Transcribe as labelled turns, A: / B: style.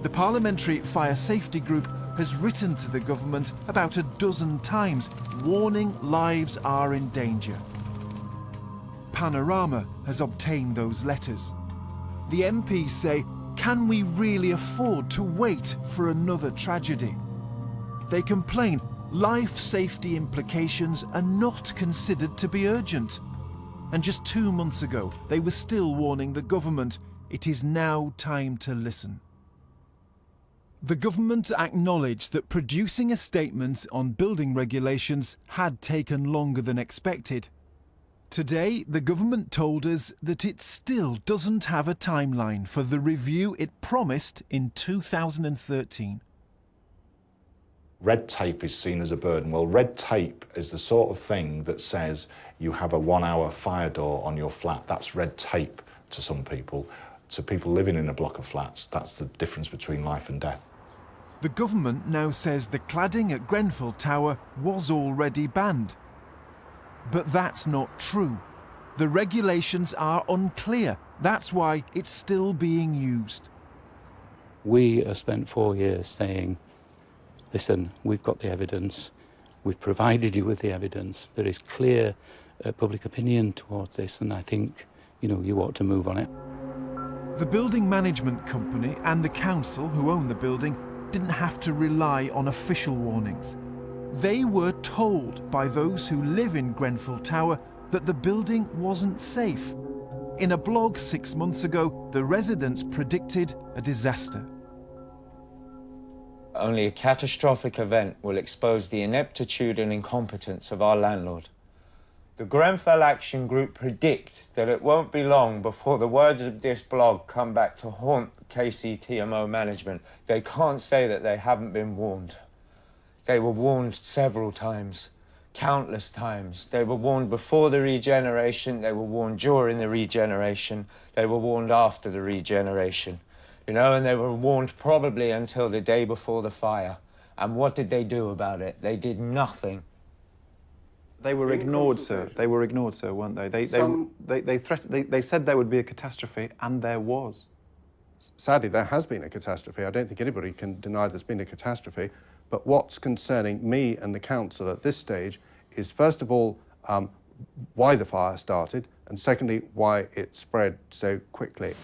A: The Parliamentary Fire Safety Group has written to the government about a dozen times, warning lives are in danger. Panorama has obtained those letters. The MPs say, can we really afford to wait for another tragedy? They complain life safety implications are not considered to be urgent. And just 2 months ago, they were still warning the government, it is now time to listen. The government acknowledged that producing a statement on building regulations had taken longer than expected. Today, the government told us that it still doesn't have a timeline for the review it promised in 2013.
B: Red tape is seen as a burden. Well, red tape is the sort of thing that says you have a 1-hour fire door on your flat. That's red tape to some people. To people living in a block of flats, that's the difference between life and death.
A: The government now says the cladding at Grenfell Tower was already banned. But that's not true. The regulations are unclear. That's why it's still being used.
C: We have spent 4 years saying, listen, we've got the evidence, we've provided you with the evidence, there is clear public opinion towards this, and I think, you ought to move on it.
A: The building management company and the council who own the building didn't have to rely on official warnings. They were told by those who live in Grenfell Tower that the building wasn't safe. In a blog 6 months ago, the residents predicted a disaster.
D: Only a catastrophic event will expose the ineptitude and incompetence of our landlord. The Grenfell Action Group predict that it won't be long before the words of this blog come back to haunt KCTMO management. They can't say that they haven't been warned. They were warned several times, countless times. They were warned before the regeneration, they were warned during the regeneration, they were warned after the regeneration. And they were warned probably until the day before the fire. And what did they do about it? They did nothing.
E: They were ignored, sir. They were ignored, sir, weren't they? They said there would be a catastrophe, and there was.
F: Sadly, there has been a catastrophe. I don't think anybody can deny there's been a catastrophe. But what's concerning me and the council at this stage is, first of all, why the fire started, and secondly, why it spread so quickly.